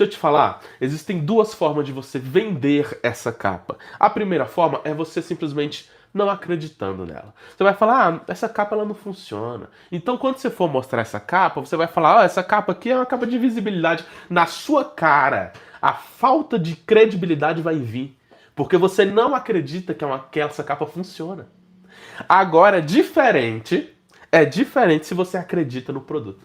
Deixa eu te falar, existem duas formas de você vender essa capa. A primeira forma é você simplesmente não acreditando nela. Você vai falar, essa capa ela não funciona. Então quando você for mostrar essa capa, você vai falar, essa capa aqui é uma capa de visibilidade. Na sua cara, a falta de credibilidade vai vir. Porque você não acredita que essa capa funciona. Agora, é diferente se você acredita no produto.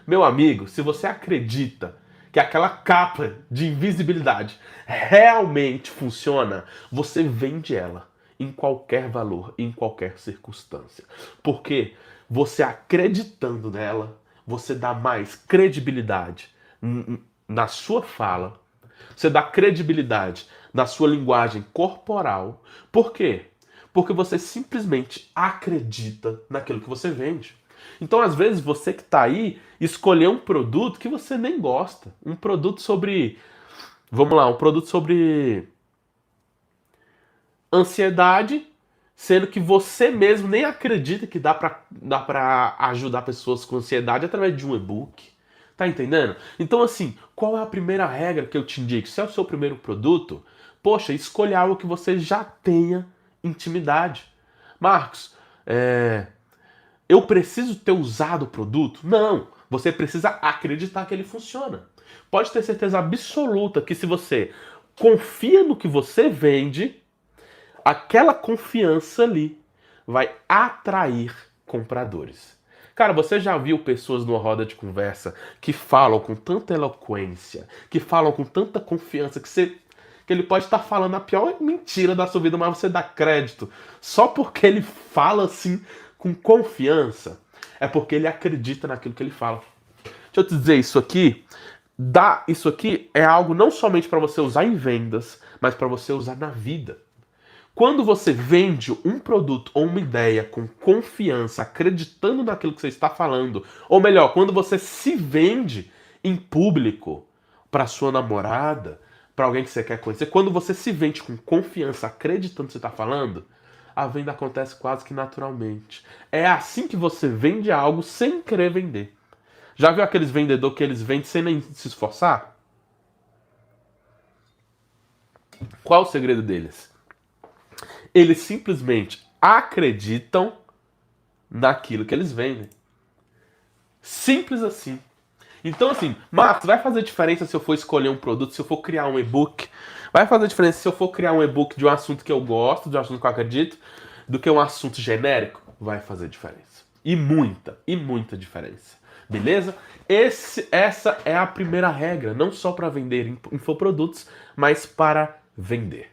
Meu amigo, se você acredita que aquela capa de invisibilidade realmente funciona, você vende ela em qualquer valor, em qualquer circunstância. Porque você acreditando nela, você dá mais credibilidade na sua fala, você dá credibilidade na sua linguagem corporal. Por quê? Porque você simplesmente acredita naquilo que você vende. Então, às vezes, você que está aí, escolher um produto que você nem gosta. Um produto sobre. Vamos lá, um produto sobre ansiedade, sendo que você mesmo nem acredita que dá pra ajudar pessoas com ansiedade através de um e-book. Tá entendendo? Então, assim, qual é a primeira regra que eu te indico? Se é o seu primeiro produto, poxa, escolha algo que você já tenha intimidade. Marcos, eu preciso ter usado o produto? Não. Você precisa acreditar que ele funciona. Pode ter certeza absoluta que se você confia no que você vende, aquela confiança ali vai atrair compradores. Cara, você já viu pessoas numa roda de conversa que falam com tanta eloquência, que falam com tanta confiança que ele pode estar falando a pior mentira da sua vida, mas você dá crédito só porque ele fala assim com confiança? É porque ele acredita naquilo que ele fala. Deixa eu te dizer, isso aqui é algo não somente para você usar em vendas, mas para você usar na vida. Quando você vende um produto ou uma ideia com confiança, acreditando naquilo que você está falando, ou melhor, quando você se vende em público para sua namorada, para alguém que você quer conhecer, quando você se vende com confiança, acreditando no que você está falando, a venda acontece quase que naturalmente. É assim que você vende algo sem querer vender. Já viu aqueles vendedores que eles vendem sem nem se esforçar? Qual o segredo deles? Eles simplesmente acreditam naquilo que eles vendem. Simples assim. Então, assim, Marcos, vai fazer diferença se eu for escolher um produto, se eu for criar um e-book? Vai fazer diferença se eu for criar um e-book de um assunto que eu gosto, de um assunto que eu acredito, do que um assunto genérico? Vai fazer diferença. E muita diferença. Beleza? Essa é a primeira regra, não só para vender infoprodutos, mas para vender.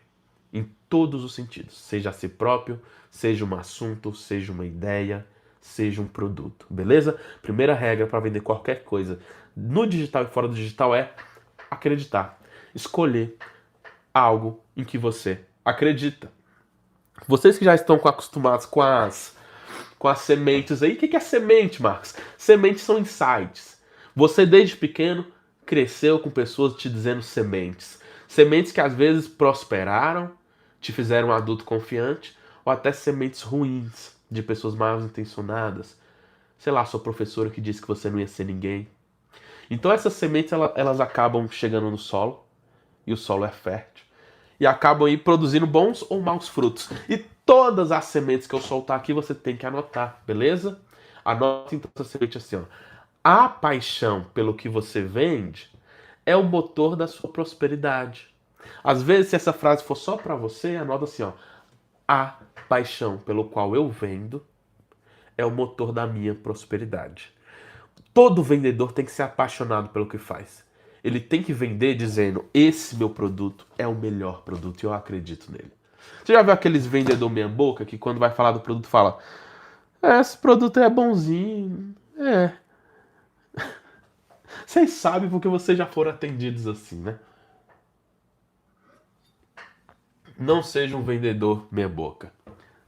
Em todos os sentidos. Seja a si próprio, seja um assunto, seja uma ideia, seja um produto. Beleza? Primeira regra para vender qualquer coisa no digital e fora do digital é acreditar. Escolher algo em que você acredita. Vocês que já estão acostumados com as sementes aí, o que é semente, Marcos? Sementes são insights. Você desde pequeno cresceu com pessoas te dizendo sementes. Sementes que às vezes prosperaram, te fizeram um adulto confiante, ou até sementes ruins de pessoas mal intencionadas. Sei lá, sua professora que disse que você não ia ser ninguém. Então essas sementes elas acabam chegando no solo, e o solo é fértil, e acabam aí produzindo bons ou maus frutos. E todas as sementes que eu soltar aqui você tem que anotar, beleza? Anota então essa semente assim, ó. A paixão pelo que você vende é o motor da sua prosperidade. Às vezes, se essa frase for só para você, anota assim, ó. A paixão pelo qual eu vendo é o motor da minha prosperidade. Todo vendedor tem que ser apaixonado pelo que faz. Ele tem que vender dizendo: esse meu produto é o melhor produto e eu acredito nele. Você já viu aqueles vendedor meia boca que quando vai falar do produto fala: esse produto é bonzinho. Vocês sabem porque vocês já foram atendidos assim, né? Não seja um vendedor meia boca.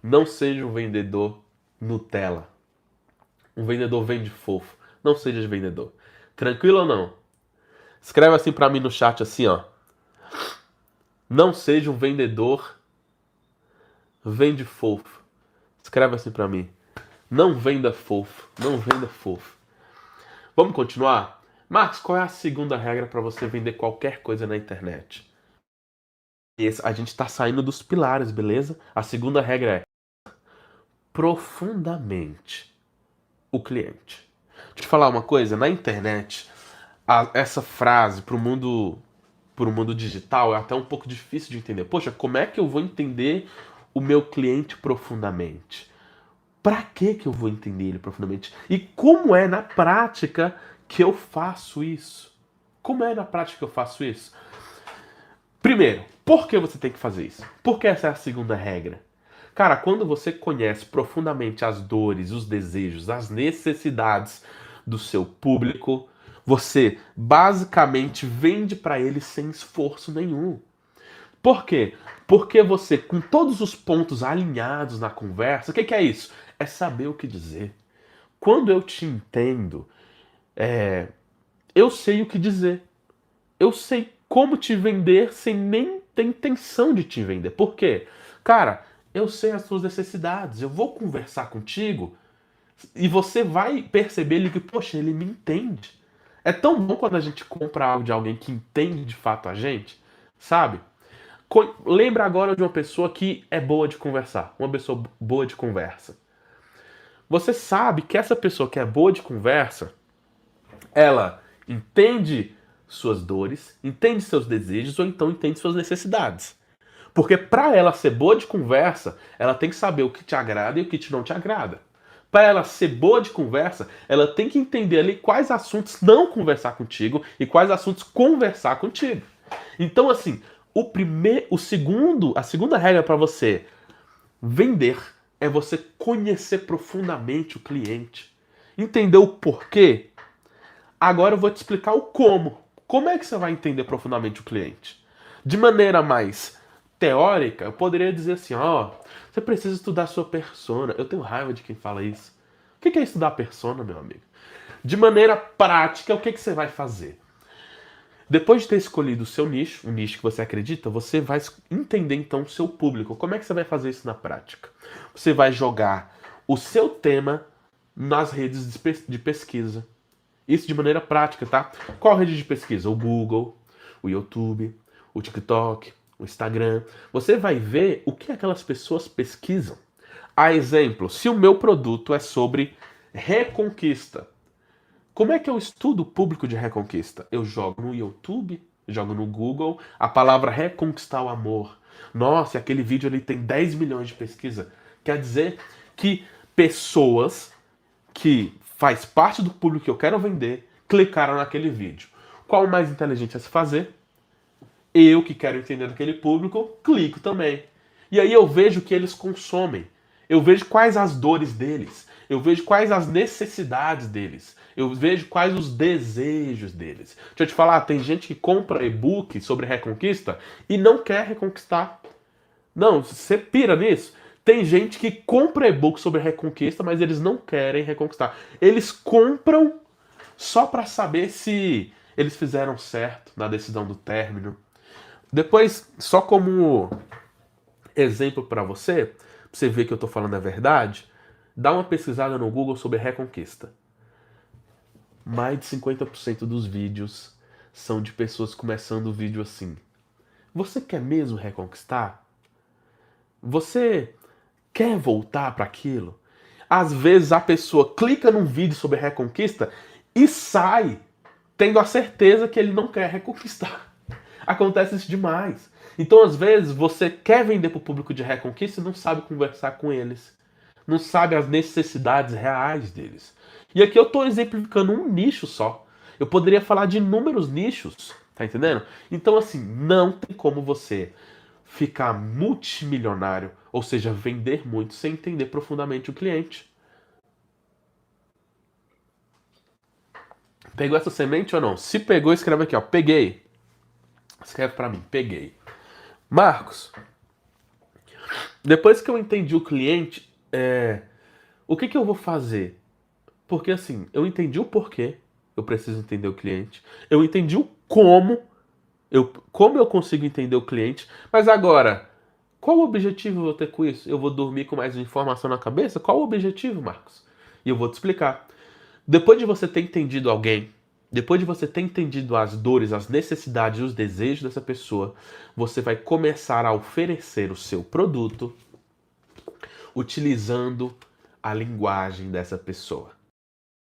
Não seja um vendedor Nutella. Um vendedor vende fofo. Não seja vendedor. Tranquilo ou não? Escreve assim pra mim no chat assim, ó. Não seja um vendedor vende fofo. Escreve assim pra mim. Não venda fofo. Não venda fofo. Vamos continuar? Marcos, qual é a segunda regra para você vender qualquer coisa na internet? A gente está saindo dos pilares, beleza? A segunda regra é profundamente o cliente. Deixa eu te falar uma coisa, na internet, essa frase pro mundo digital é até um pouco difícil de entender. Poxa, como é que eu vou entender o meu cliente profundamente? Para que eu vou entender ele profundamente? E como é na prática que eu faço isso? Como é na prática que eu faço isso? Primeiro, por que você tem que fazer isso? Porque essa é a segunda regra. Cara, quando você conhece profundamente as dores, os desejos, as necessidades do seu público, você basicamente vende para ele sem esforço nenhum. Por quê? Porque você, com todos os pontos alinhados na conversa, o que é isso? É saber o que dizer. Quando eu te entendo, eu sei o que dizer. Eu sei como te vender sem nem ter intenção de te vender. Por quê? Cara, eu sei as suas necessidades. Eu vou conversar contigo e você vai perceber que, poxa, ele me entende. É tão bom quando a gente compra algo de alguém que entende de fato a gente, sabe? Lembra agora de uma pessoa que é boa de conversar, uma pessoa boa de conversa. Você sabe que essa pessoa que é boa de conversa, ela entende suas dores, entende seus desejos ou então entende suas necessidades. Porque para ela ser boa de conversa, ela tem que saber o que te agrada e o que te não te agrada. Para ela ser boa de conversa, ela tem que entender ali quais assuntos não conversar contigo e quais assuntos conversar contigo. Então, assim, a segunda regra para você vender é você conhecer profundamente o cliente. Entender o porquê. Agora eu vou te explicar o como. Como é que você vai entender profundamente o cliente? De maneira mais teórica, eu poderia dizer assim, ó, você precisa estudar a sua persona. Eu tenho raiva de quem fala isso. O que é estudar a persona, meu amigo? De maneira prática, o que você vai fazer? Depois de ter escolhido o seu nicho, o nicho que você acredita, você vai entender então o seu público. Como é que você vai fazer isso na prática? Você vai jogar o seu tema nas redes de pesquisa. Isso de maneira prática, tá? Qual rede de pesquisa? O Google, o YouTube, o TikTok, o Instagram. Você vai ver o que aquelas pessoas pesquisam. A exemplo, se o meu produto é sobre reconquista, como é que eu estudo o público de reconquista? Eu jogo no YouTube, jogo no Google, a palavra reconquistar o amor. Nossa, aquele vídeo ali tem 10 milhões de pesquisa. Quer dizer que pessoas que faz parte do público que eu quero vender clicaram naquele vídeo. Qual o mais inteligente a se fazer? Eu que quero entender daquele público, clico também. E aí eu vejo o que eles consomem. Eu vejo quais as dores deles. Eu vejo quais as necessidades deles. Eu vejo quais os desejos deles. Deixa eu te falar, tem gente que compra e-book sobre reconquista e não quer reconquistar. Não, você pira nisso. Tem gente que compra e-book sobre reconquista, mas eles não querem reconquistar. Eles compram só para saber se eles fizeram certo na decisão do término. Depois, só como exemplo para você ver que eu tô falando a verdade, dá uma pesquisada no Google sobre reconquista. Mais de 50% dos vídeos são de pessoas começando o vídeo assim. Você quer mesmo reconquistar? Você quer voltar para aquilo? Às vezes a pessoa clica num vídeo sobre reconquista e sai tendo a certeza que ele não quer reconquistar. Acontece isso demais. Então, às vezes, você quer vender para o público de reconquista e não sabe conversar com eles. Não sabe as necessidades reais deles. E aqui eu estou exemplificando um nicho só. Eu poderia falar de inúmeros nichos, tá entendendo? Então, assim, não tem como você ficar multimilionário, ou seja, vender muito, sem entender profundamente o cliente. Pegou essa semente ou não? Se pegou, escreve aqui, ó. Peguei. Escreve pra mim, peguei. Marcos, depois que eu entendi o cliente, o que eu vou fazer? Porque assim, eu entendi o porquê, eu preciso entender o cliente. Eu entendi o como eu consigo entender o cliente. Mas agora, qual o objetivo eu vou ter com isso? Eu vou dormir com mais informação na cabeça? Qual o objetivo, Marcos? E eu vou te explicar. Depois de você ter entendido alguém, Depois de você ter entendido as dores, as necessidades e os desejos dessa pessoa, você vai começar a oferecer o seu produto utilizando a linguagem dessa pessoa.